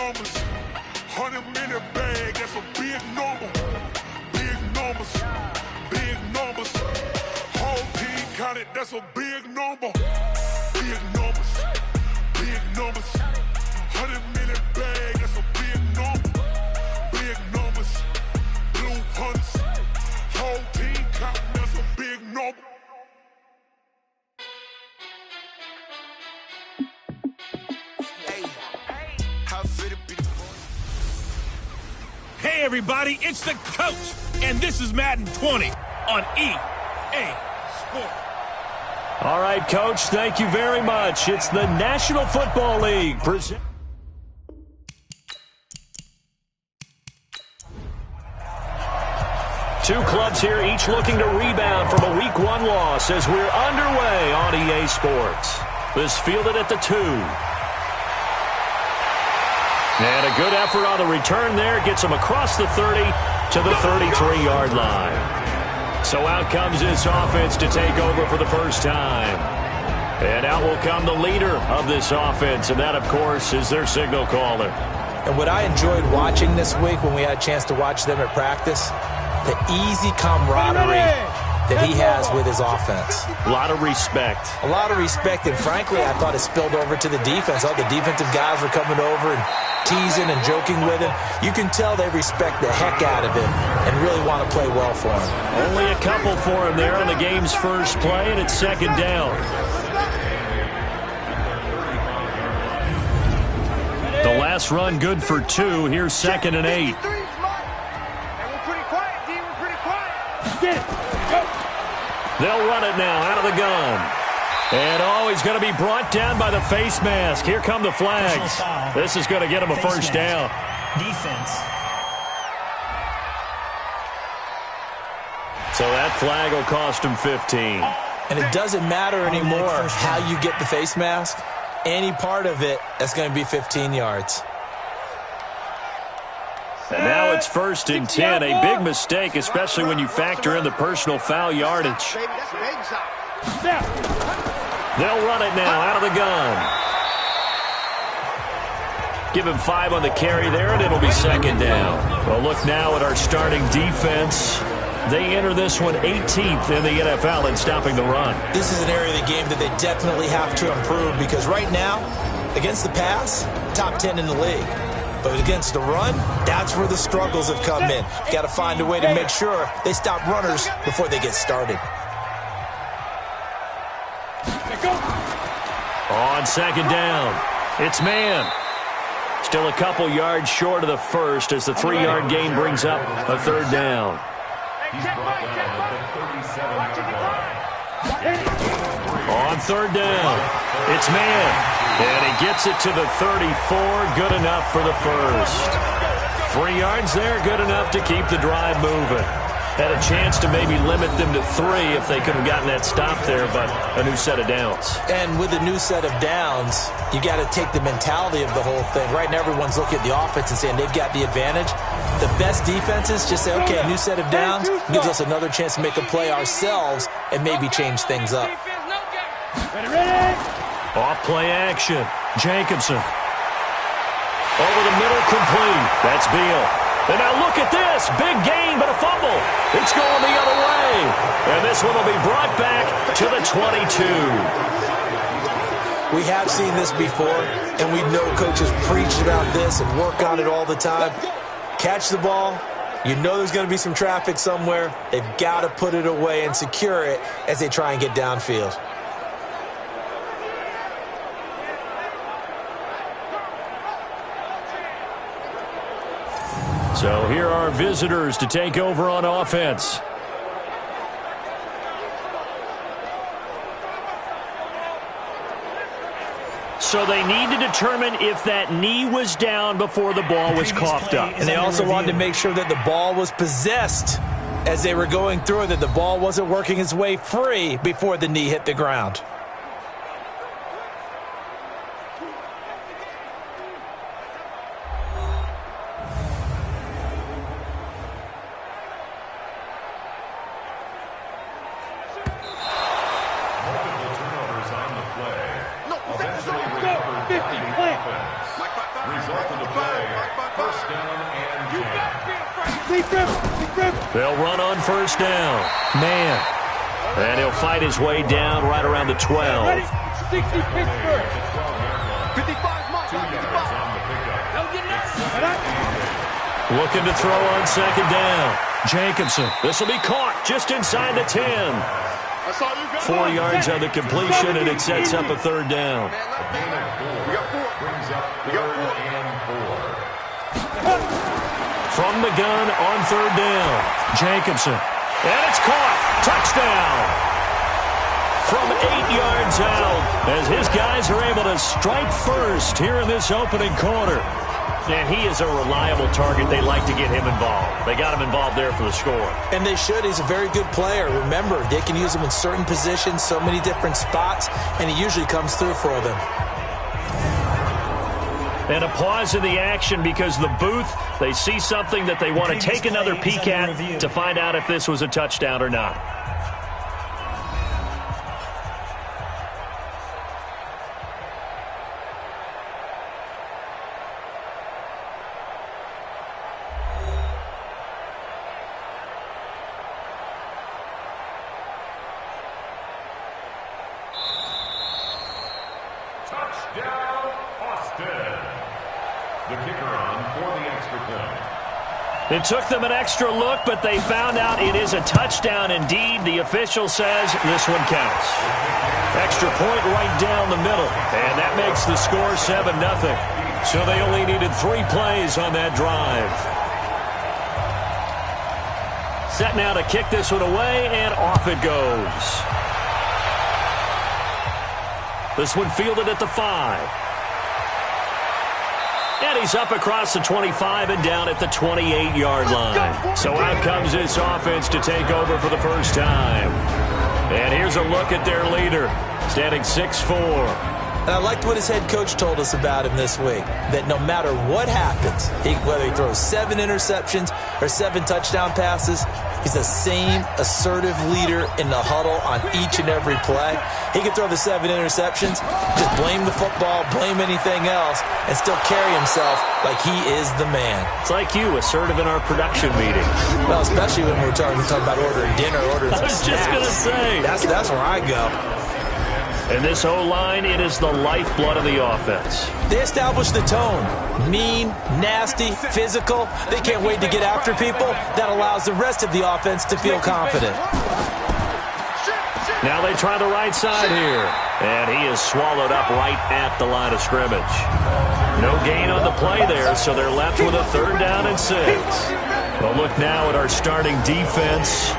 numbers. 100-minute bag, that's a big number. Big numbers, big numbers. Whole team counted, that's a big number. Big numbers, big numbers. 100-minute bag, that's a big number. Big numbers, blue hunts. Whole team counting, that's a big number. Hey everybody, it's the coach, and this is Madden 20 on EA Sports. All right, Coach, thank you very much. It's the National Football League. Two clubs here, each looking to rebound from a Week 1 loss as we're underway on EA Sports. This fielded at the 2. And a good effort on the return there. Gets him across the 30 to the 33-yard line. So out comes this offense to take over for the first time. And out will come the leader of this offense, and that, of course, is their signal caller. And what I enjoyed watching this week when we had a chance to watch them at practice, the easy camaraderie that he has with his offense. A lot of respect. A lot of respect, and frankly, I thought it spilled over to the defense. All the defensive guys were coming over and teasing and joking with him. You can tell they respect the heck out of him and really want to play well for him. Only a couple for him there on the game's first play, and it's second down. The last run good for 2. Here's 2nd and 8. They'll run it now out of the gun. And, he's going to be brought down by the face mask. Here come the flags. This is going to get him a first down. Defense. So that flag will cost him 15. And it doesn't matter anymore how you get the face mask. Any part of it, that's going to be 15 yards. And now it's 1st and 10. A big mistake, especially when you factor in the personal foul yardage. They'll run it now out of the gun. Give him 5 on the carry there, and it'll be 2nd down. Well, look now at our starting defense. They enter this one 18th in the NFL in stopping the run. This is an area of the game that they definitely have to improve because right now, against the pass, top 10 in the league. But against the run, that's where the struggles have come in. Got to find a way to make sure they stop runners before they get started. On 2nd down, it's man. Still a couple yards short of the first as the 3-yard gain brings up a 3rd down. On 3rd down, it's man. And he gets it to the 34, good enough for the first. 3 yards there, good enough to keep the drive moving. Had a chance to maybe limit them to 3 if they could have gotten that stop there, but a new set of downs. And with a new set of downs, you got to take the mentality of the whole thing. Right now, everyone's looking at the offense and saying they've got the advantage. The best defenses just say, okay, new set of downs gives us another chance to make a play ourselves and maybe change things up. Off play action. Jacobson. Over the middle, complete. That's Beal. And now look at this. Big gain, but a fumble. It's going the other way. And this one will be brought back to the 22. We have seen this before, and we know coaches preach about this and work on it all the time. Catch the ball. You know there's going to be some traffic somewhere. They've got to put it away and secure it as they try and get downfield. So here are visitors to take over on offense. So they need to determine if that knee was down before the ball was coughed up. And they also wanted to make sure that the ball was possessed as they were going through it, that the ball wasn't working its way free before the knee hit the ground. Result of the play, They'll run on first down. Man. And he'll fight his way down right around the 12. 60 Pittsburgh. 55 Mike. Looking to throw on second down. Jacobson. This will be caught just inside the 10. 4 yards on the completion, and it sets up a third down. From the gun on third down. Jacobson. And it's caught. Touchdown. From 8 yards out, as his guys are able to strike first here in this opening quarter. And he is a reliable target. They like to get him involved. They got him involved there for the score. And they should. He's a very good player. Remember, they can use him in certain positions, so many different spots, and he usually comes through for them. And a pause in the action because the booth, they see something that they want to take another peek at to find out if this was a touchdown or not. It took them an extra look, but they found out it is a touchdown indeed. The official says this one counts. Extra point right down the middle, and that makes the score 7-0. So they only needed 3 plays on that drive. Set now to kick this one away, and off it goes. This one fielded at the 5. And he's up across the 25 and down at the 28-yard line. So out comes this offense to take over for the first time. And here's a look at their leader, standing 6'4". And I liked what his head coach told us about him this week, that no matter what happens, whether he throws 7 interceptions or 7 touchdown passes, he's the same assertive leader in the huddle on each and every play. He can throw the 7 interceptions, just blame the football, blame anything else, and still carry himself like he is the man. It's like you, assertive in our production meetings. Well, especially when we're talking about ordering dinner, ordering some snacks. I was just going to say. That's where I go. And this O-line, it is the lifeblood of the offense. They establish the tone. Mean, nasty, physical. They can't wait to get after people. That allows the rest of the offense to feel confident. Now they try the right side here. And he is swallowed up right at the line of scrimmage. No gain on the play there, so they're left with a 3rd down and 6. Well, look now at our starting defense.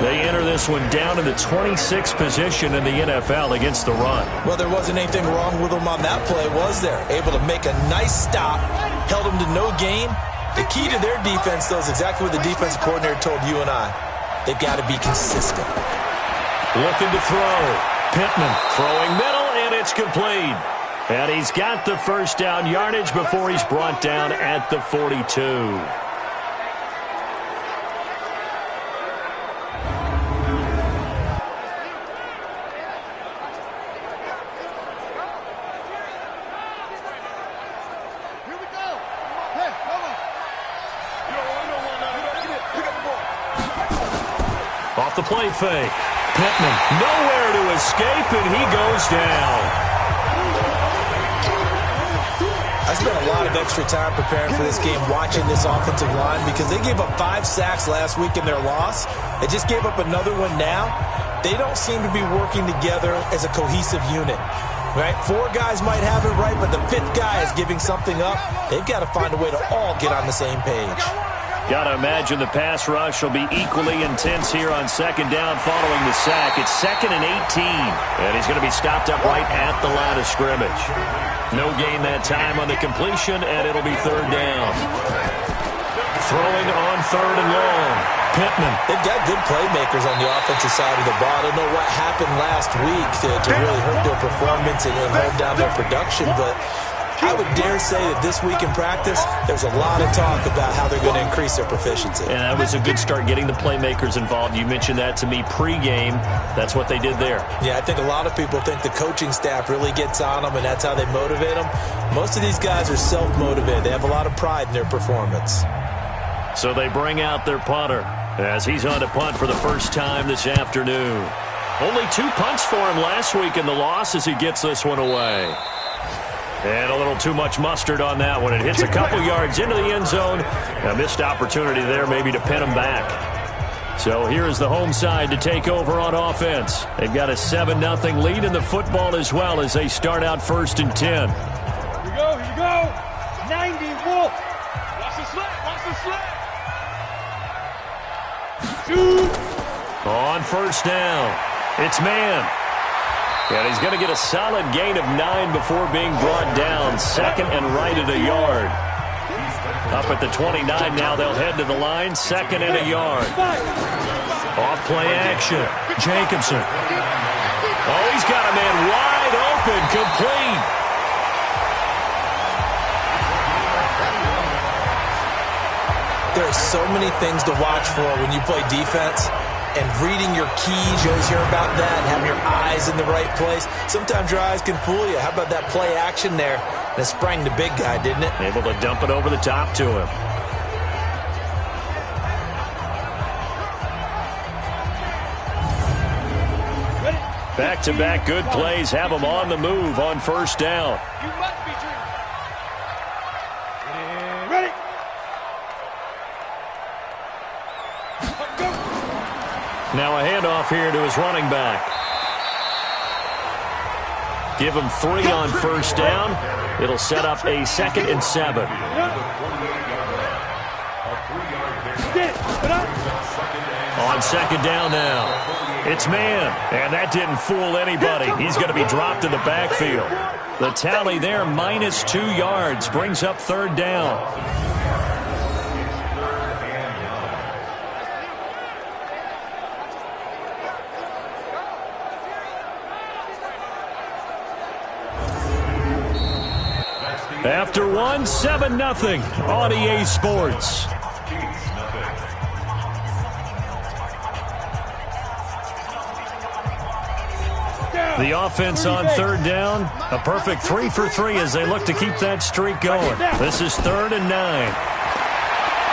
They enter this one down in the 26th position in the NFL against the run. Well, there wasn't anything wrong with them on that play, was there? Able to make a nice stop, held them to no gain. The key to their defense, though, is exactly what the defensive coordinator told you and I. They've got to be consistent. Looking to throw. Pittman throwing middle, and it's complete. And he's got the first down yardage before he's brought down at the 42. Off the play fake. Pittman nowhere to escape, and he goes down. I spent a lot of extra time preparing for this game, watching this offensive line, because they gave up 5 sacks last week in their loss. They just gave up another one now. They don't seem to be working together as a cohesive unit. Right? 4 guys might have it right, but the 5th guy is giving something up. They've got to find a way to all get on the same page. Got to imagine the pass rush will be equally intense here on second down following the sack. It's 2nd and 18, and he's going to be stopped up right at the line of scrimmage. No gain that time on the completion, and it'll be 3rd down. Throwing on 3rd and long. Pittman. They've got good playmakers on the offensive side of the ball. I don't know what happened last week to really hurt their performance and hold down their production, but I would dare say that this week in practice, there's a lot of talk about how they're going to increase their proficiency. And that was a good start, getting the playmakers involved. You mentioned that to me pregame. That's what they did there. Yeah, I think a lot of people think the coaching staff really gets on them, and that's how they motivate them. Most of these guys are self-motivated. They have a lot of pride in their performance. So they bring out their punter as he's on to punt for the first time this afternoon. Only 2 punts for him last week in the loss as he gets this one away. And a little too much mustard on that one. It hits a couple yards into the end zone. A missed opportunity there maybe to pin him back. So here's the home side to take over on offense. They've got a 7-0 lead in the football as well as they start out 1st and 10. Here you go. 90, Wolf. Watch the slip. Shoot. On 1st down, it's man. And he's going to get a solid gain of 9 before being brought down. 2nd and right at a yard. Up at the 29 now, they'll head to the line. 2nd and a yard. Off play action. Jacobson. Oh, he's got a man wide open, complete. There are so many things to watch for when you play defense. And reading your keys, you always hear about that, and having your eyes in the right place. Sometimes your eyes can fool you. How about that play action there? And it sprang the big guy, didn't it? Able to dump it over the top to him. Back-to-back good plays have him on the move on 1st down. You must be dreaming. Ready. Now a handoff here to his running back. Give him 3 on 1st down. It'll set up a 2nd and 7. On 2nd down now. It's man. And that didn't fool anybody. He's going to be dropped in the backfield. The tally there, -2 yards. Brings up 3rd down. After 1, 7-0 on EA Sports. The offense on 3rd down, a perfect 3 for 3 as they look to keep that streak going. This is 3rd and 9.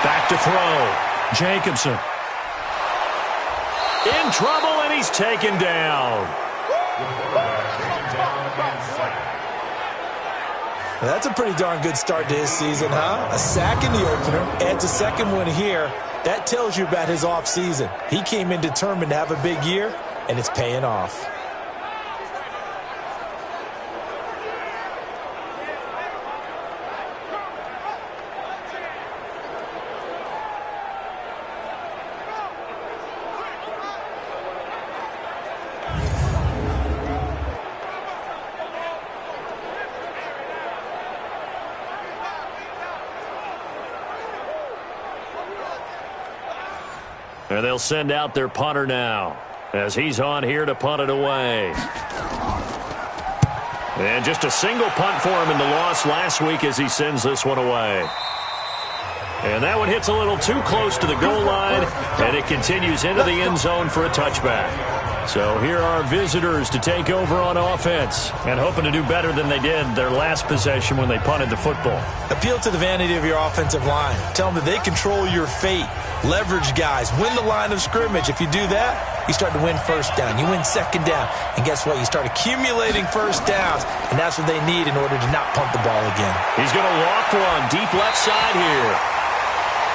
Back to throw. Jacobson. In trouble, and he's taken down. That's a pretty darn good start to his season, huh? A sack in the opener, adds a 2nd one here. That tells you about his offseason. He came in determined to have a big year, and it's paying off. And they'll send out their punter now as he's on here to punt it away. And just a single punt for him in the loss last week as he sends this one away. And that one hits a little too close to the goal line, and it continues into the end zone for a touchback. So here are visitors to take over on offense and hoping to do better than they did their last possession when they punted the football. Appeal to the vanity of your offensive line. Tell them that they control your fate. Leverage guys. Win the line of scrimmage. If you do that, you start to win 1st down. You win 2nd down. And guess what? You start accumulating 1st downs. And that's what they need in order to not punt the ball again. He's going to loft one deep left side here.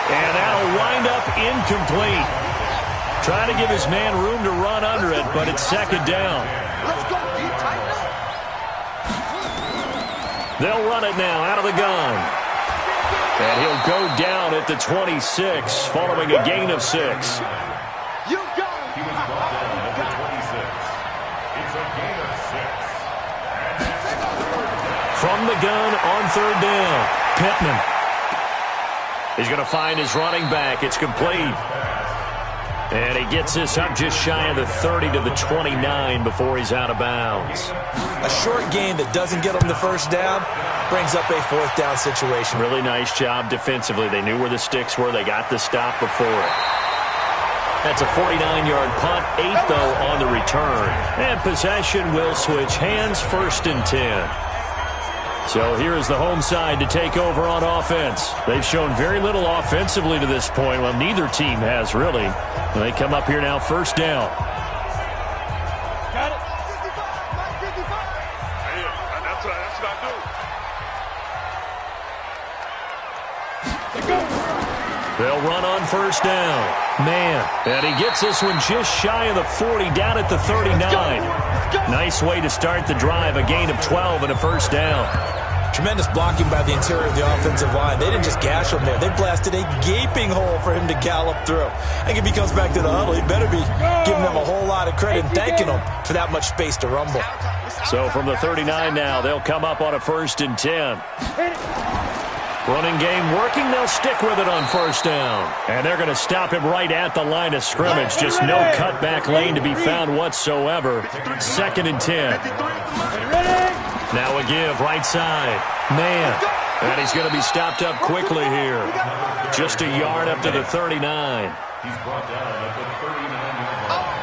And that'll wind up incomplete. Trying to give his man room to run under it, but it's 2nd down. Let's go, deep, tighten up. They'll run it now out of the gun. And he'll go down at the 26 following a gain of 6. You got him. He was brought down at the 26. It's a gain of 6. From the gun on 3rd down, Pittman. He's going to find his running back. It's complete. And he gets this up just shy of the 30 to the 29 before he's out of bounds. A short gain that doesn't get him the first down brings up a fourth down situation. Really nice job defensively. They knew where the sticks were. They got the stop before it. That's a 49-yard punt, 8 though on the return. And possession will switch hands, 1st and 10. So here is the home side to take over on offense. They've shown very little offensively to this point. Well, neither team has really. And they come up here now, 1st down. Got it. They'll run on 1st down. Man, and he gets this one just shy of the 40, down at the 39. Nice way to start the drive, a gain of 12 and a 1st down. Tremendous blocking by the interior of the offensive line. They didn't just gash him there. They blasted a gaping hole for him to gallop through. I think if he comes back to the huddle, he better be giving them a whole lot of credit and thanking them for that much space to rumble. So from the 39 now, they'll come up on a 1st and 10. Running game working. They'll stick with it on 1st down. And they're going to stop him right at the line of scrimmage. Just no cutback lane to be found whatsoever. 2nd and 10. Now a give, right side. Man, and he's going to be stopped up quickly here. Just a yard up to the 39. He's brought down at the 39-yard line.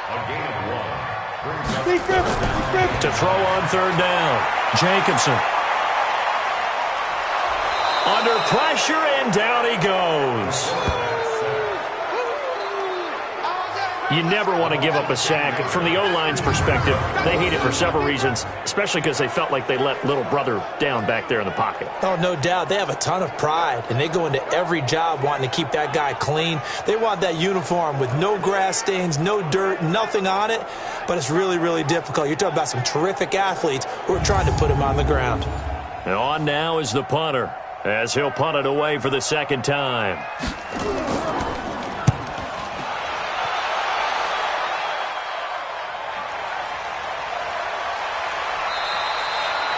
A gain of 1. To throw on 3rd down. Jacobson. Under pressure, and down he goes. You never want to give up a sack. From the O-line's perspective, they hate it for several reasons, especially because they felt like they let little brother down back there in the pocket. Oh, no doubt. They have a ton of pride, and they go into every job wanting to keep that guy clean. They want that uniform with no grass stains, no dirt, nothing on it, but it's really, really difficult. You're talking about some terrific athletes who are trying to put him on the ground. And on now is the punter, as he'll punt it away for the 2nd time.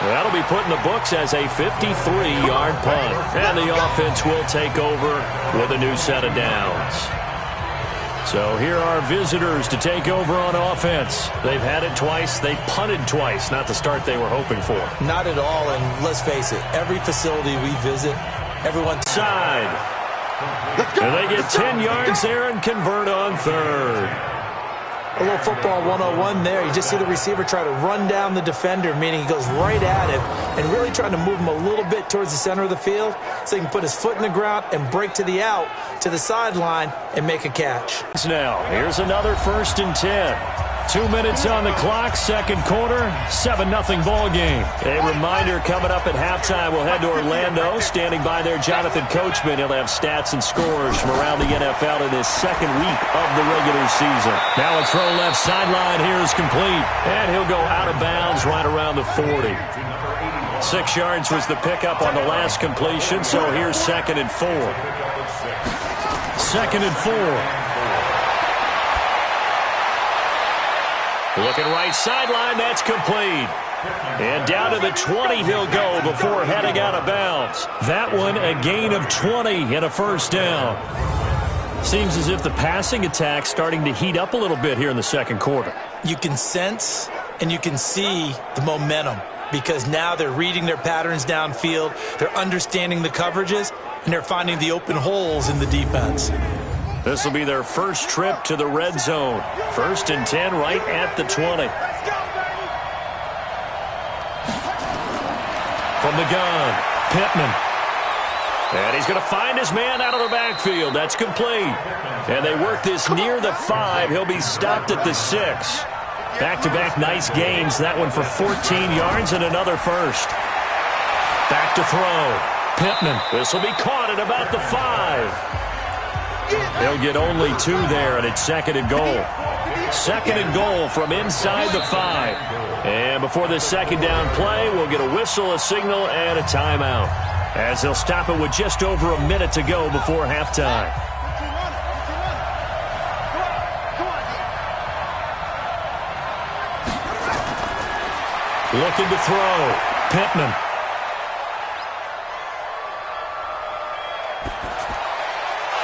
That'll be put in the books as a 53-yard punt. And the offense will take over with a new set of downs. So here are visitors to take over on offense. They've had it twice. They've punted twice. Not the start they were hoping for. Not at all, and let's face it, every facility we visit, everyone's side. And they get 10 yards there and convert on 3rd. A little football 101 there. You just see the receiver try to run down the defender, meaning he goes right at him and really trying to move him a little bit towards the center of the field so he can put his foot in the ground and break to the out, to the sideline, and make a catch. Now, here's another 1st and 10. 2 minutes on the clock, 2nd quarter, 7-0 ball game. A reminder coming up at halftime, we'll head to Orlando. Standing by there, Jonathan Coachman. He'll have stats and scores from around the NFL in his 2nd week of the regular season. Now a throw left sideline here is complete. And he'll go out of bounds right around the 40. 6 yards was the pickup on the last completion, so here's 2nd and 4. 2nd and 4. Looking right sideline, that's complete. And down to the 20 he'll go before heading out of bounds. That one a gain of 20 and a 1st down. Seems as if the passing attack's starting to heat up a little bit here in the 2nd quarter. You can sense and you can see the momentum because now they're reading their patterns downfield, they're understanding the coverages, and they're finding the open holes in the defense. This will be their first trip to the red zone. 1st and 10 right at the 20. From the gun, Pittman. And he's going to find his man out of the backfield. That's complete. And they work this near the 5. He'll be stopped at the 6. Back-to-back nice gains. That one for 14 yards and another 1st. Back to throw. Pittman. This will be caught at about the 5. They'll get only 2 there, and it's 2nd and goal. 2nd and goal from inside the 5. And before this 2nd down play, we'll get a whistle, a signal, and a timeout, as they'll stop it with just over a minute to go before halftime. Looking to throw. Pittman.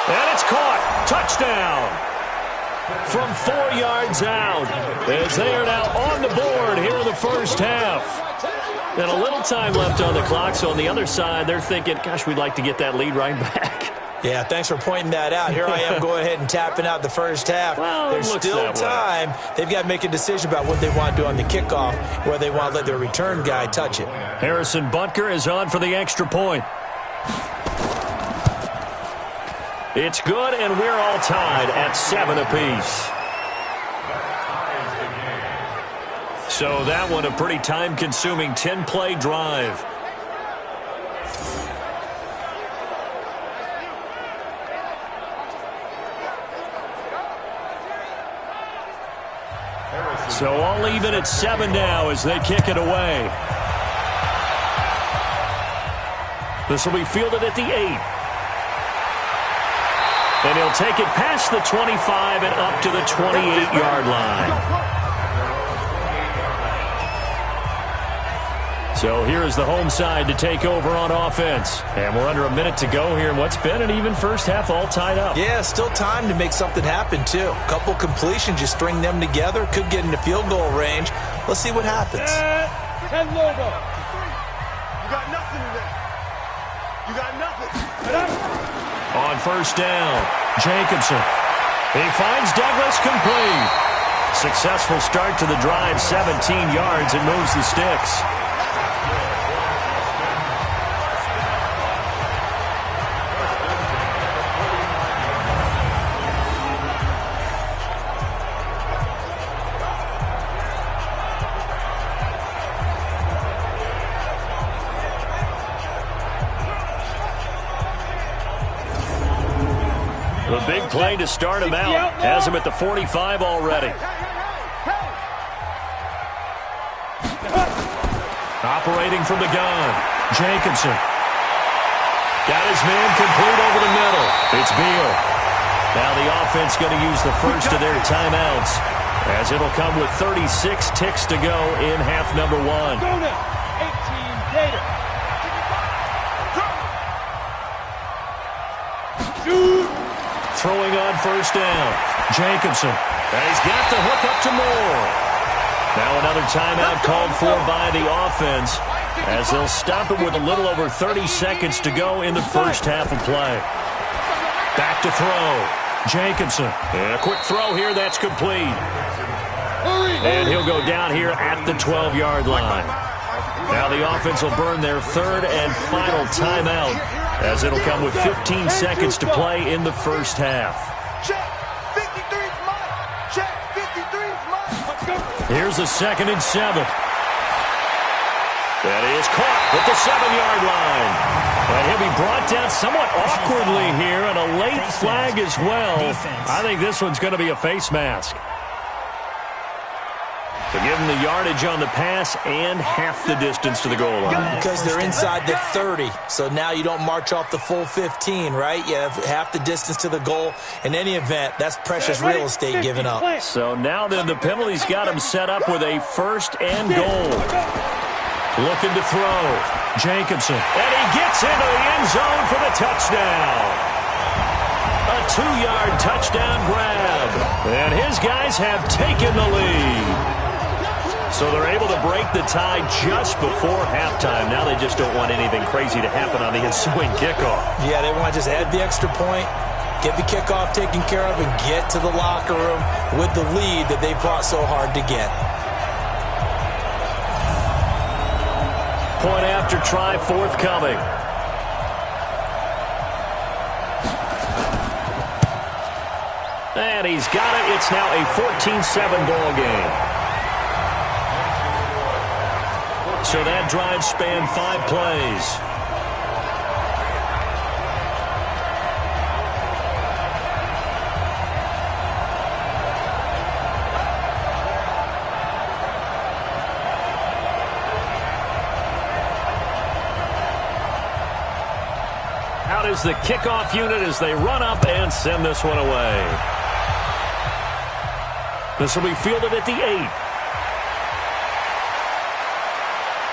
And it's caught. Touchdown. from 4 yards out, as they are now on the board here in the first half. And a little time left on the clock, so on the other side, they're thinking, gosh, we'd like to get that lead right back. Yeah, thanks for pointing that out. Here I am going ahead and tapping out the first half. Well, there's still time. They've got to make a decision about what they want to do on the kickoff, whether they want to let their return guy touch it. Harrison Butker is on for the extra point. It's good, and we're all tied at 7 apiece. So that one a pretty time-consuming 10-play drive. So all even at 7 now as they kick it away. This will be fielded at the 8. And he'll take it past the 25 and up to the 28-yard line. So here is the home side to take over on offense. And we're under a minute to go here in what's been an even first half, all tied up. Yeah, still time to make something happen, too. A couple completions, you string them together, could get into field goal range. Let's see what happens. 10 logo. You got nothing today. You got nothing. On first down, Jacobson. He finds Douglas complete. Successful start to the drive, 17 yards, and moves the sticks. The big play to start him out. Has him at the 45 already. Operating from the gun, Jacobson. Got his man complete over the middle. It's Beal. Now the offense going to use the first of their timeouts, as it'll come with 36 ticks to go in half number 1. 18 Gator. Throwing on first down, Jacobson. And he's got the hook up to Moore. Now another timeout called for by the offense, as they'll stop it with a little over 30 seconds to go in the first half of play. Back to throw, Jacobson. And a quick throw here, that's complete. And he'll go down here at the 12-yard line. Now the offense will burn their third and final timeout, as it'll come with 15 seconds to play in the first half. Check. 53's mine. Check. 53's mine. Here's a 2nd and 7. That is caught at the 7-yard line. And he'll be brought down somewhat awkwardly here, and a late flag as well. I think this one's going to be a face mask. So give them the yardage on the pass and half the distance to the goal line. Because they're inside the 30, so now you don't march off the full 15, right? You have half the distance to the goal. In any event, that's precious real estate given up. So now then the penalty's got him set up with a 1st and goal. Looking to throw, Jacobson. And he gets into the end zone for the touchdown. A 2-yard touchdown grab. And his guys have taken the lead. So they're able to break the tie just before halftime. Now they just don't want anything crazy to happen on the ensuing kickoff. Yeah, they want to just add the extra point, get the kickoff taken care of, and get to the locker room with the lead that they fought so hard to get. Point after try forthcoming. And he's got it. It's now a 14-7 ball game. So that drive spanned 5 plays. Out is the kickoff unit as they run up and send this one away. This will be fielded at the 8.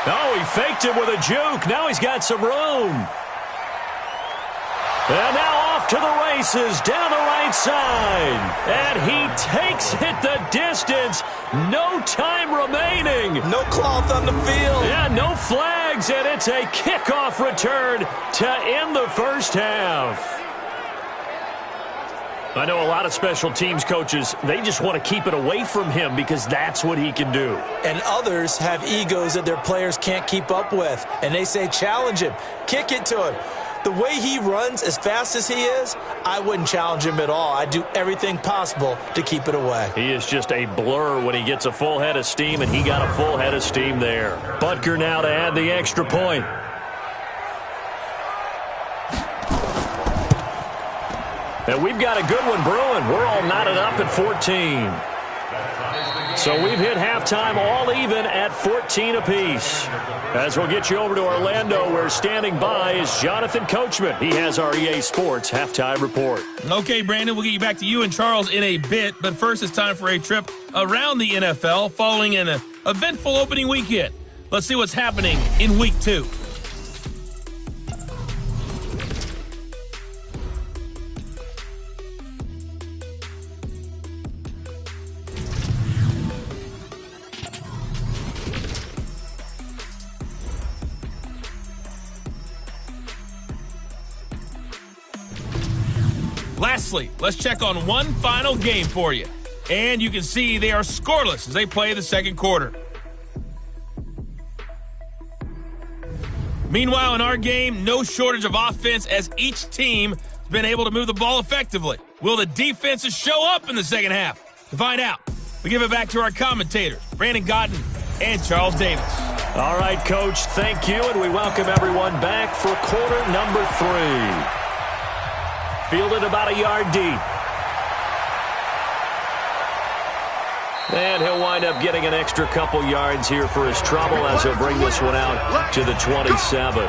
Oh, he faked it with a juke. Now he's got some room. And now off to the races down the right side. And he takes it the distance. No time remaining. No cloth on the field. Yeah, no flags, and it's a kickoff return to end the first half. I know a lot of special teams coaches, they just want to keep it away from him because that's what he can do. And others have egos that their players can't keep up with. And they say, challenge him, kick it to him. The way he runs as fast as he is, I wouldn't challenge him at all. I'd do everything possible to keep it away. He is just a blur when he gets a full head of steam, and he got a full head of steam there. Butker now to add the extra point. And we've got a good one brewing. We're all knotted up at 14. So we've hit halftime all even at 14 apiece. As we'll get you over to Orlando, where standing by is Jonathan Coachman. He has our EA Sports halftime report. Okay, Brandon, we'll get you back to you and Charles in a bit. But first, it's time for a trip around the NFL following an eventful opening weekend. Let's see what's happening in Week 2. Lastly, let's check on one final game for you. And you can see they are scoreless as they play the second quarter. Meanwhile, in our game, no shortage of offense as each team has been able to move the ball effectively. Will the defenses show up in the second half? To find out, we give it back to our commentators, Brandon Godden and Charles Davis. All right, Coach, thank you, and we welcome everyone back for quarter number 3. Fielded about a yard deep. And he'll wind up getting an extra couple yards here for his trouble as he'll bring this one out to the 27.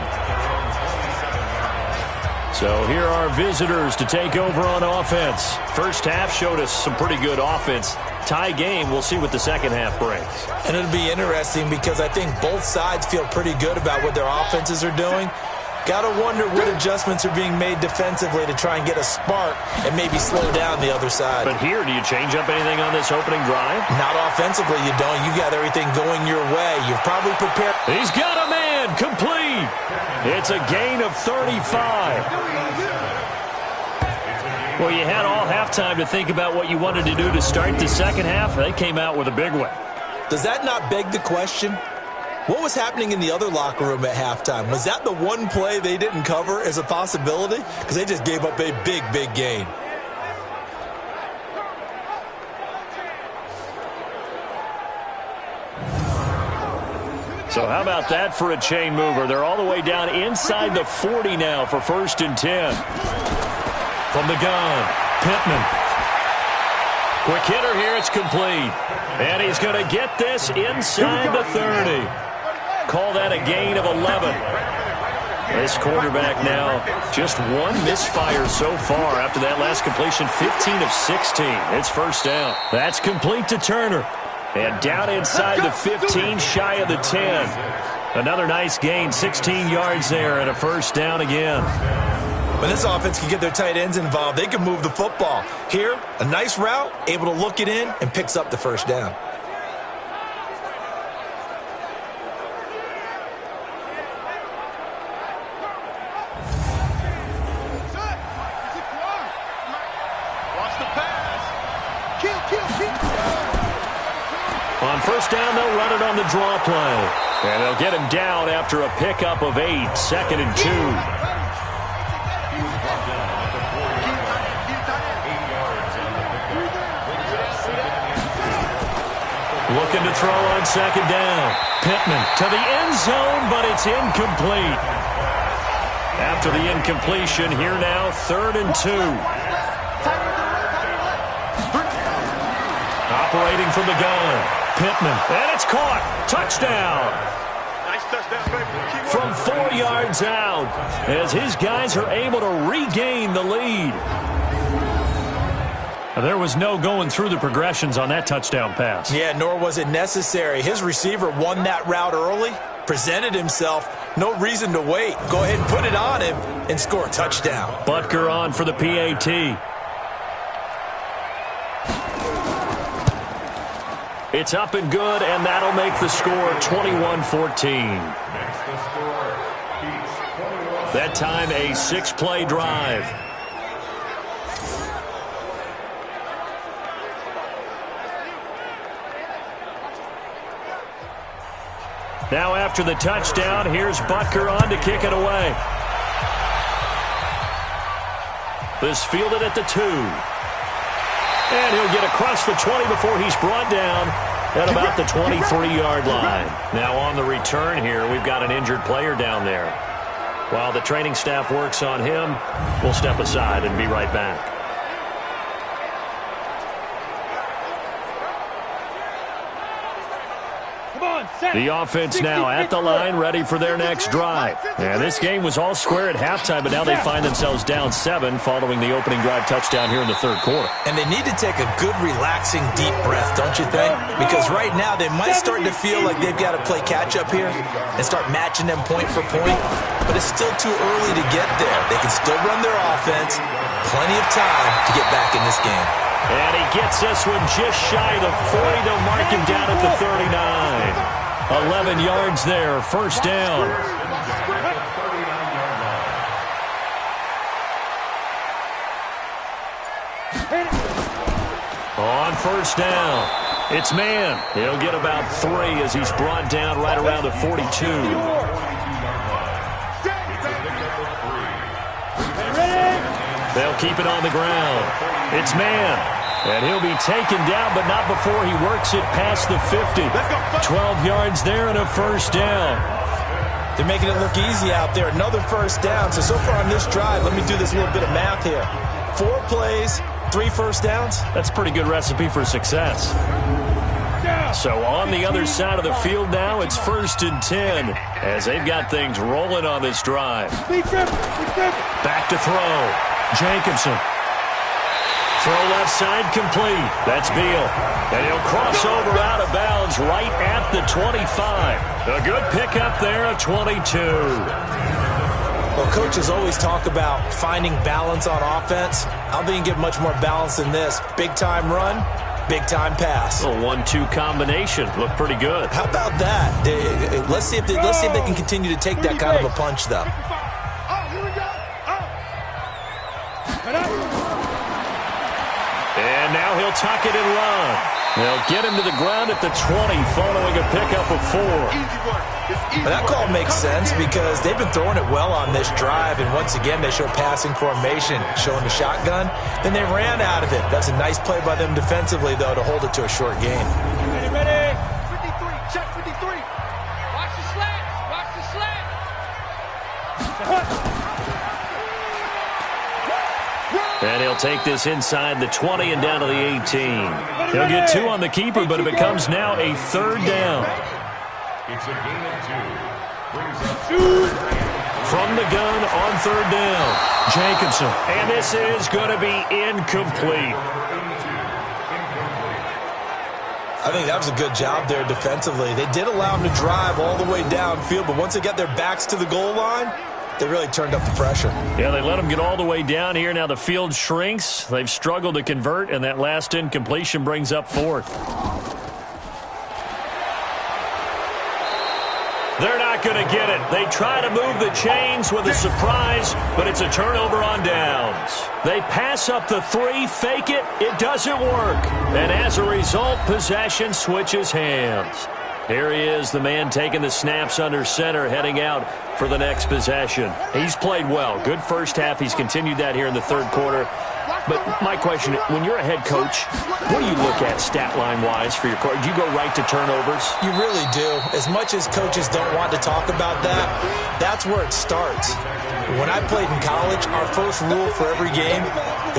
So here are visitors to take over on offense. First half showed us some pretty good offense. Tie game, we'll see what the second half brings. And it'll be interesting because I think both sides feel pretty good about what their offenses are doing. Got to wonder what adjustments are being made defensively to try and get a spark and maybe slow down the other side. But here, do you change up anything on this opening drive? Not offensively, you don't. You got everything going your way. You've probably prepared. He's got a man complete. It's a gain of 35. Well, you had all halftime to think about what you wanted to do to start the second half. They came out with a big one. Does that not beg the question? What was happening in the other locker room at halftime? Was that the one play they didn't cover as a possibility? Because they just gave up a big, big gain. So how about that for a chain mover? They're all the way down inside the 40 now for 1st and 10. From the gun, Pittman. Quick hitter here, it's complete. And he's going to get this inside the 30. Call that a gain of 11. This quarterback now, just one misfire so far after that last completion, 15 of 16. It's first down. That's complete to Turner. And down inside the 15, shy of the 10. Another nice gain, 16 yards there, and a first down again. When this offense can get their tight ends involved, they can move the football. Here, a nice route, able to look it in, and picks up the first down. On first down, they'll run it on the draw play. And they'll get him down after a pickup of 8, 2nd and 2. Looking to throw on second down. Pittman to the end zone, but it's incomplete. After the incompletion, here now, 3rd and 2. Operating from the gun. Pittman, and it's caught. Touchdown. Nice touchdown, baby. From 4 yards out, as his guys are able to regain the lead. There was no going through the progressions on that touchdown pass. Yeah, nor was it necessary. His receiver won that route early, presented himself, No reason to wait. Go ahead and put it on him and score a touchdown. Butker on for the PAT. It's up and good, and that'll make the score 21-14. That time a 6-play drive. Now after the touchdown, here's Butker on to kick it away. This fielded at the 2. And he'll get across the 20 before he's brought down at about the 23-yard line. Now on the return here, we've got an injured player down there. While the training staff works on him, we'll step aside and be right back. The offense now at the line, ready for their next drive. And this game was all square at halftime, but now they find themselves down 7 following the opening drive touchdown here in the third quarter. And they need to take a good, relaxing, deep breath, don't you think? Because right now they might start to feel like they've got to play catch-up here and start matching them point for point. But it's still too early to get there. They can still run their offense. Plenty of time to get back in this game. And he gets this one just shy of the 40. They'll mark him down at the 39. 11 yards there, first down. On first down, it's man. He'll get about 3 as he's brought down right around the 42. They'll keep it on the ground. It's man. And he'll be taken down, but not before he works it past the 50. 12 yards there and a first down. They're making it look easy out there. Another first down. So far on this drive, let me do this little bit of math here. 4 plays, 3 first downs. That's a pretty good recipe for success. So on the other side of the field now, it's 1st and 10 as they've got things rolling on this drive. Back to throw. Jacobson. Throw left side complete. That's Beal. And he'll cross over out of bounds right at the 25. A good pickup there at 22. Well, coaches always talk about finding balance on offense. I don't think you get much more balance than this. Big-time run, big-time pass. A 1-2 combination. Looked pretty good. How about that? Let's see if they can continue to take that kind of a punch, though. And now he'll tuck it and run. They'll get him to the ground at the 20 following a pickup of 4. Well, that call makes sense because they've been throwing it well on this drive, and once again they show passing formation, showing the shotgun. Then they ran out of it. That's a nice play by them defensively, though, to hold it to a short game. Ready? 53, check 53. Watch the slats, watch the slats. And he'll take this inside the 20 and down to the 18. He'll get 2 on the keeper, but it becomes now a 3rd down. It's a gain of 2. From the gun on 3rd down, Jacobson. And this is going to be incomplete. I think that was a good job there defensively. They did allow them to drive all the way downfield, but once they got their backs to the goal line, they really turned up the pressure. Yeah, they let them get all the way down here. Now the field shrinks. They've struggled to convert, and that last incompletion brings up 4th. They're not going to get it. They try to move the chains with a surprise, but it's a turnover on downs. They pass up the 3, fake it. It doesn't work. And as a result, possession switches hands. Here he is, the man taking the snaps under center, heading out for the next possession. He's played well. Good first half. He's continued that here in the 3rd quarter. But my question, when you're a head coach, what do you look at stat line-wise for your coach? Do you go right to turnovers? You really do. As much as coaches don't want to talk about that, that's where it starts. When I played in college, our first rule for every game,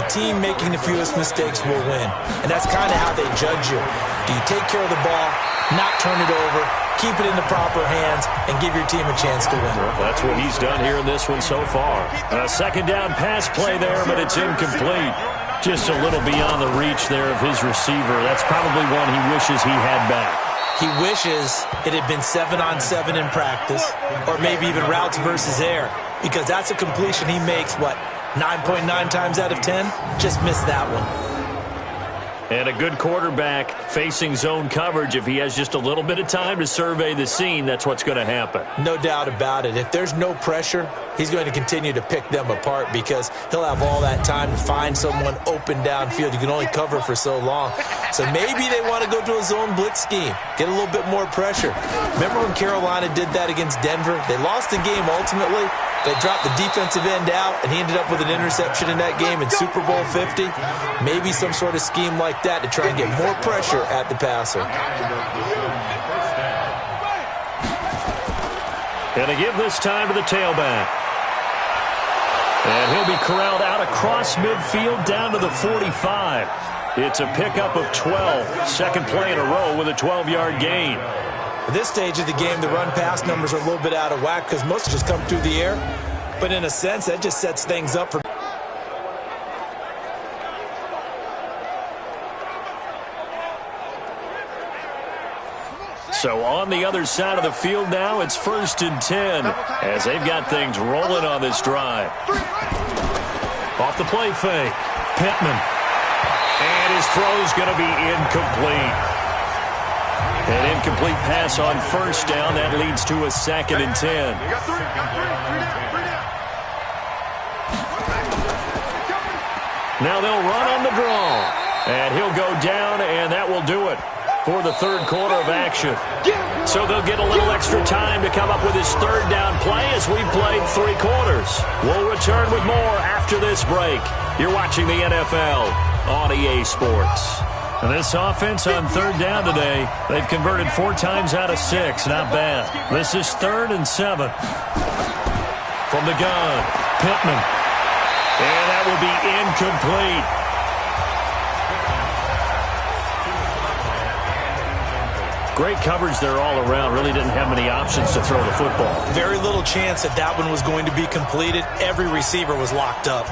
the team making the fewest mistakes will win. And that's kind of how they judge you. Do you take care of the ball, not turn it over, keep it in the proper hands, and give your team a chance to win? Well, that's what he's done here in this one so far. A 2nd down pass play there, but it's incomplete. Just a little beyond the reach there of his receiver. That's probably one he wishes he had back. He wishes it had been 7-on-7 in practice, or maybe even routes versus air, because that's a completion he makes, 9.9 times out of 10? Just missed that one. And a good quarterback facing zone coverage, if he has just a little bit of time to survey the scene, that's what's going to happen. No doubt about it. If there's no pressure, he's going to continue to pick them apart because he'll have all that time to find someone open downfield. You can only cover for so long. So maybe they want to go to a zone blitz scheme, get a little bit more pressure. Remember when Carolina did that against Denver? They lost the game ultimately. They dropped the defensive end out, and he ended up with an interception in that game in Super Bowl 50. Maybe some sort of scheme like that to try and get more pressure at the passer. And they give this time to the tailback. And he'll be corralled out across midfield down to the 45. It's a pickup of 12. Second play in a row with a 12-yard gain. At this stage of the game, the run-pass numbers are a little bit out of whack because most just come through the air. But in a sense, that just sets things up for... So on the other side of the field now, it's 1st and 10 as they've got things rolling on this drive. Off the play fake, Pittman. And his throw's going to be incomplete. An incomplete pass on first down. That leads to a 2nd and 10. Now they'll run on the draw. And he'll go down, and that will do it for the third quarter of action. So they'll get a little extra time to come up with his third down play as we've played 3 quarters. We'll return with more after this break. You're watching the NFL on EA Sports. And this offense on third down today, they've converted 4 times out of 6. Not bad. This is 3rd and 7. From the gun, Pittman. And that will be incomplete. Great coverage there all around. Really didn't have many options to throw the football. Very little chance that one was going to be completed. Every receiver was locked up.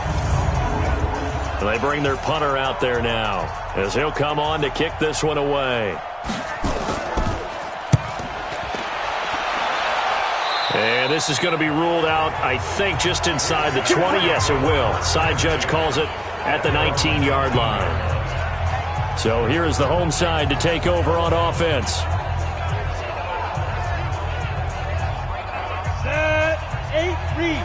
And they bring their punter out there now as he'll come on to kick this one away. And this is going to be ruled out, I think, just inside the 20. Yes, it will. Side judge calls it at the 19-yard line. So here is the home side to take over on offense. Set, 8, read.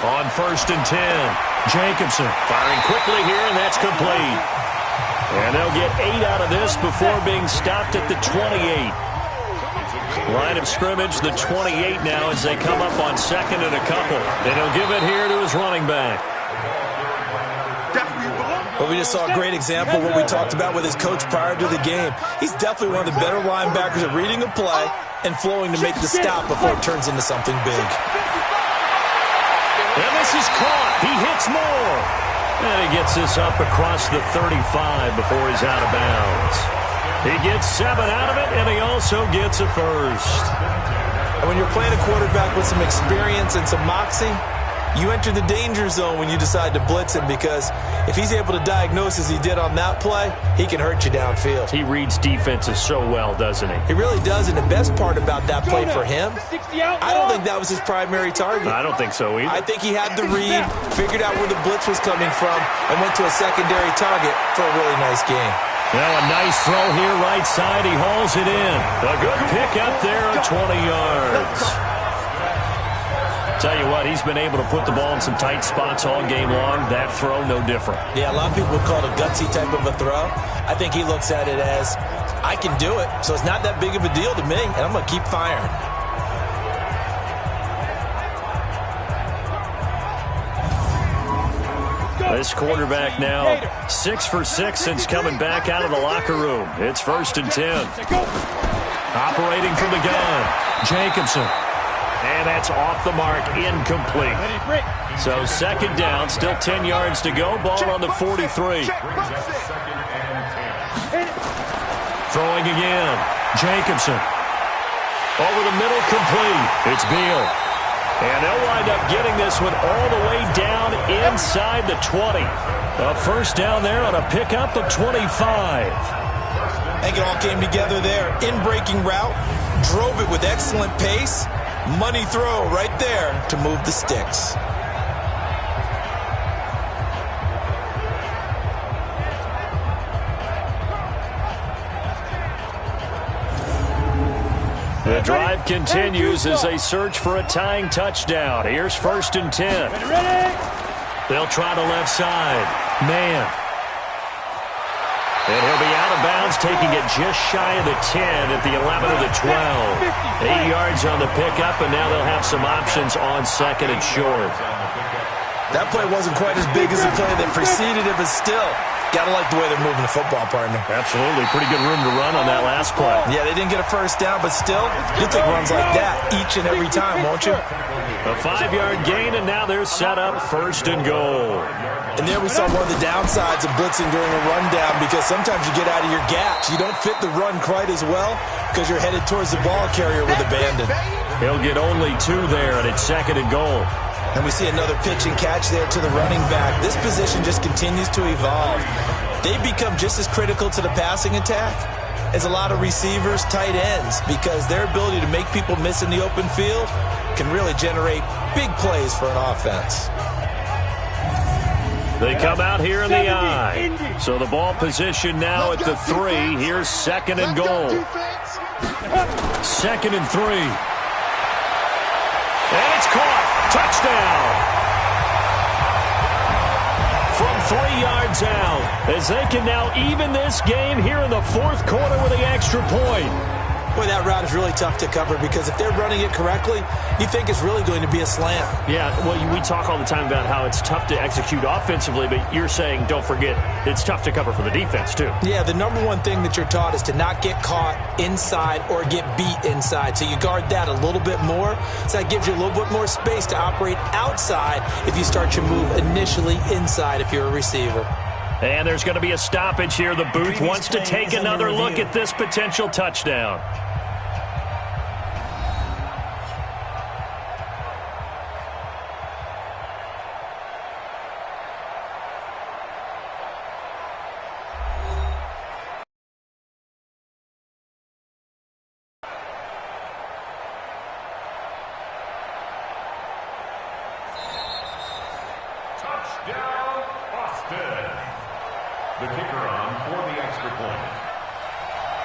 On 1st and 10, Jacobson firing quickly here, and that's complete. And they'll get 8 out of this before being stopped at the 28. Line of scrimmage, the 28 now as they come up on 2nd and a couple. And he'll give it here to his running back. Well, we just saw a great example of what we talked about with his coach prior to the game. He's definitely one of the better linebackers at reading a play and flowing to make the stop before it turns into something big. And this is caught. He hits more. And he gets this up across the 35 before he's out of bounds. He gets 7 out of it, and he also gets a first. And when you're playing a quarterback with some experience and some moxie, you enter the danger zone when you decide to blitz him, because if he's able to diagnose as he did on that play, he can hurt you downfield. He reads defenses so well, doesn't he? He really does, and the best part about that play for him, I don't think that was his primary target. I don't think so either. I think he had the read, figured out where the blitz was coming from, and went to a secondary target for a really nice game. Now a nice throw here right side. He hauls it in. A good pick up there at 20 yards. Tell you what, he's been able to put the ball in some tight spots all game long. That throw, no different. Yeah, a lot of people would call it a gutsy type of a throw. I think he looks at it as, I can do it, so it's not that big of a deal to me, and I'm going to keep firing. This quarterback now 6 for 6 since coming back out of the locker room. It's 1st and 10. Operating from the gun, Jacobson. And that's off the mark, incomplete. So 2nd down, still 10 yards to go. Ball on the 43. Throwing again, Jacobson. Over the middle, complete. It's Beal. And they'll wind up getting this one all the way down inside the 20. A first down there on a pickup of 25. I think it all came together there. In-breaking route, drove it with excellent pace. Money throw right there to move the sticks. The drive continues as they search for a tying touchdown. Here's 1st and 10. They'll try the left side. Man. And he'll be out of bounds, taking it just shy of the 10 at the 11 of the 12. 8 yards on the pickup, and now they'll have some options on 2nd and short. That play wasn't quite as big as the play that preceded it, but still, got to like the way they're moving the football, partner. Absolutely. Pretty good room to run on that last play. Yeah, they didn't get a first down, but still, you'll take runs like that each and every time, won't you? A 5-yard gain, and now they're set up 1st and goal. And there we saw one of the downsides of blitzing during a rundown, because sometimes you get out of your gaps. You don't fit the run quite as well because you're headed towards the ball carrier with abandon. He'll get only 2 there, and it's 2nd and goal. And we see another pitch and catch there to the running back. This position just continues to evolve. They become just as critical to the passing attack as a lot of receivers, tight ends, because their ability to make people miss in the open field can really generate big plays for an offense. They come out here in the I. So the ball position now at the 3. Here's 2nd and goal. 2nd and 3. And it's caught. Touchdown. From 3 yards out, as they can now even this game here in the 4th quarter with the extra point. Boy, that route is really tough to cover, because if they're running it correctly, you think it's really going to be a slant. Yeah, well, we talk all the time about how it's tough to execute offensively, but you're saying, don't forget, it's tough to cover for the defense, too. Yeah, the number one thing that you're taught is to not get caught inside or get beat inside. So you guard that a little bit more. So that gives you a little bit more space to operate outside if you start your move initially inside if you're a receiver. And there's going to be a stoppage here. The booth wants to take another look at this potential touchdown.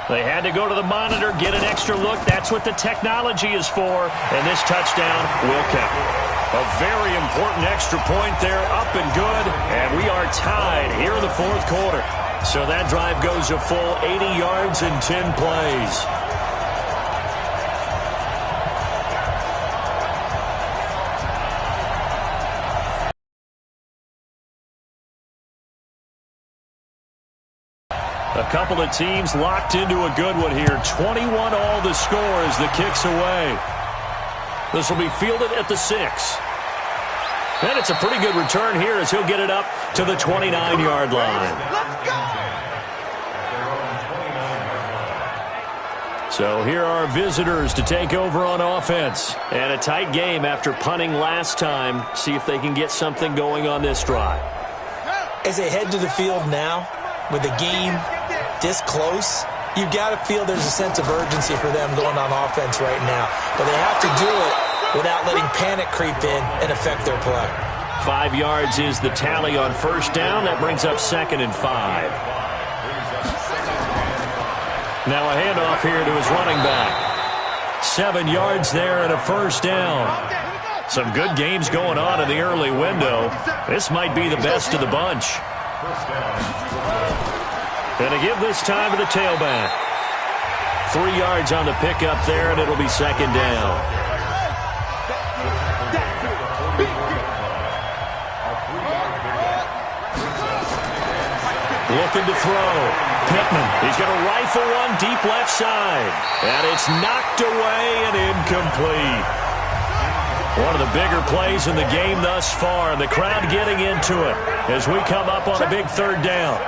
They had to go to the monitor, get an extra look. That's what the technology is for. And this touchdown will count. A very important extra point there, up and good. And we are tied here in the 4th quarter. So that drive goes a full 80 yards in 10 plays. A couple of teams locked into a good one here. 21 all the score as the kick's away. This will be fielded at the 6. And it's a pretty good return here as he'll get it up to the 29-yard line. Let's go! So here are visitors to take over on offense. And a tight game after punting last time. See if they can get something going on this drive. As they head to the field now, with the game this close, you've got to feel there's a sense of urgency for them going on offense right now. But they have to do it without letting panic creep in and affect their play. 5 yards is the tally on 1st down. That brings up 2nd and 5. Now a handoff here to his running back. 7 yards there and a 1st down. Some good games going on in the early window. This might be the best of the bunch. And to give this time to the tailback. 3 yards on the pickup there, and it'll be 2nd down. Looking to throw. Pittman. He's going to rifle one deep left side. And it's knocked away and incomplete. One of the bigger plays in the game thus far, and the crowd getting into it as we come up on a big 3rd down.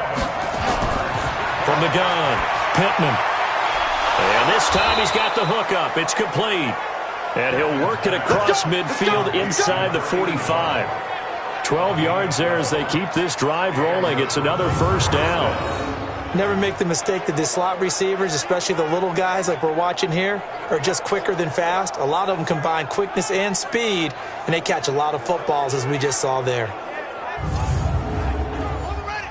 From the gun, Pittman. And this time he's got the hook up. It's complete. And he'll work it across midfield inside the 45. 12 yards there as they keep this drive rolling. It's another first down. Never make the mistake that the slot receivers, especially the little guys like we're watching here, are just quicker than fast. A lot of them combine quickness and speed, and they catch a lot of footballs, as we just saw there.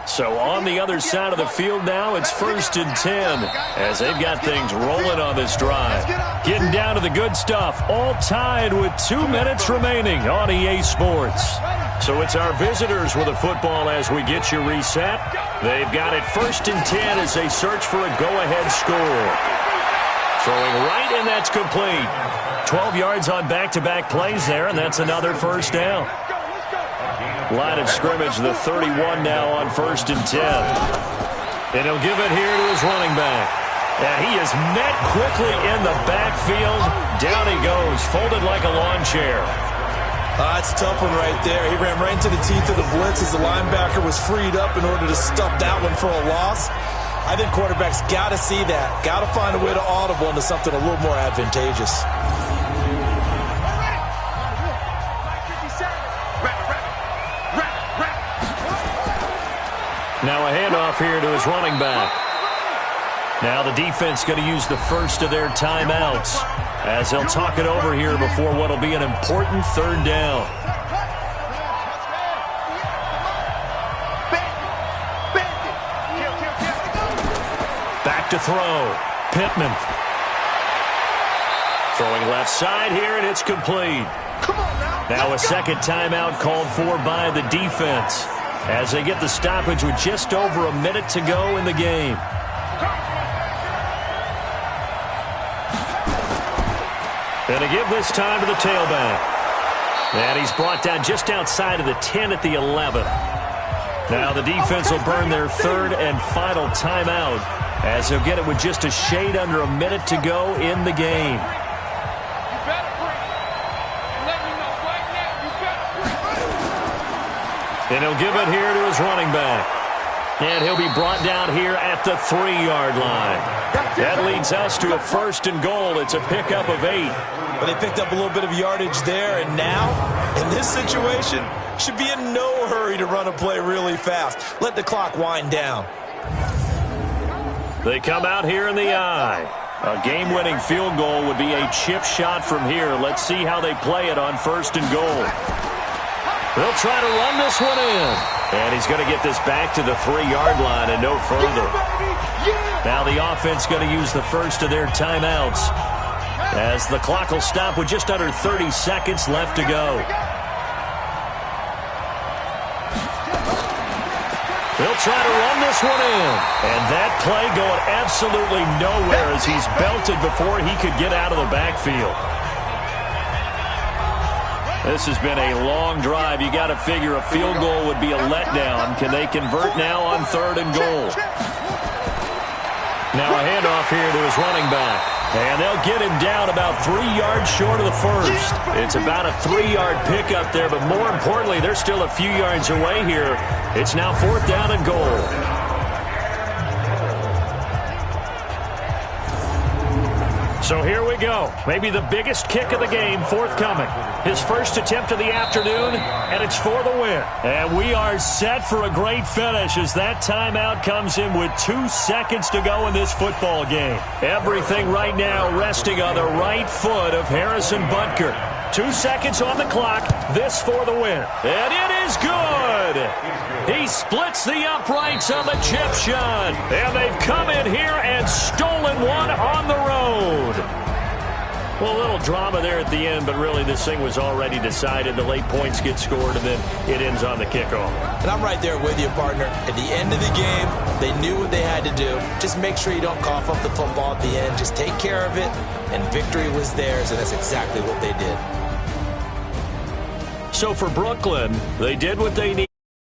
So on the other side of the field now, it's 1st and 10 as they've got things rolling on this drive. Getting down to the good stuff, all tied with 2 minutes remaining on EA Sports. So it's our visitors with the football as we get you reset. They've got it 1st and 10 as they search for a go-ahead score. Throwing right, and that's complete. 12 yards on back-to-back plays there, and that's another first down. Line of scrimmage, the 31 now on 1st and 10. And he'll give it here to his running back. And he is met quickly in the backfield. Down he goes, folded like a lawn chair. That's a tough one right there. He ran right into the teeth of the blitz as the linebacker was freed up in order to stop that one for a loss. I think quarterbacks got to see that. Got to find a way to audible into something a little more advantageous. Now a handoff here to his running back. Now the defense going to use the first of their timeouts as they'll talk it over here before what will be an important 3rd down. Back to throw. Pittman. Throwing left side here, and it's complete. Now a second timeout called for by the defense as they get the stoppage with just over a minute to go in the game. And to give this time to the tailback. And he's brought down just outside of the 10 at the 11. Now the defense will burn their 3rd and final timeout as they'll get it with just a shade under a minute to go in the game. And he'll give it here to his running back. And he'll be brought down here at the 3-yard line. That leads us to a 1st and goal. It's a pickup of 8. But they picked up a little bit of yardage there, and now, in this situation, should be in no hurry to run a play really fast. Let the clock wind down. They come out here in the eye. A game-winning field goal would be a chip shot from here. Let's see how they play it on 1st and goal. They'll try to run this one in. And he's going to get this back to the 3-yard line and no further. Now the offense going to use the first of their timeouts as the clock will stop with just under 30 seconds left to go. They'll try to run this one in. And that play going absolutely nowhere as he's belted before he could get out of the backfield. This has been a long drive. You got to figure a field goal would be a letdown. Can they convert now on 3rd and goal? Now a handoff here to his running back. And they'll get him down about 3 yards short of the first. It's about a 3-yard pickup there, but more importantly, they're still a few yards away here. It's now 4th down and goal. So here we go. Maybe the biggest kick of the game forthcoming. His first attempt of the afternoon, and it's for the win. And we are set for a great finish as that timeout comes in with 2 seconds to go in this football game. Everything right now resting on the right foot of Harrison Butker. 2 seconds on the clock. This for the win. And it is good. He splits the uprights on the chip shot. And they've come in here and stolen one on the road. Well, a little drama there at the end, but really this thing was already decided. The late points get scored, and then it ends on the kickoff. And I'm right there with you, partner. At the end of the game, they knew what they had to do. Just make sure you don't cough up the football at the end. Just take care of it, and victory was theirs, and that's exactly what they did. So for Brooklyn, they did what they needed.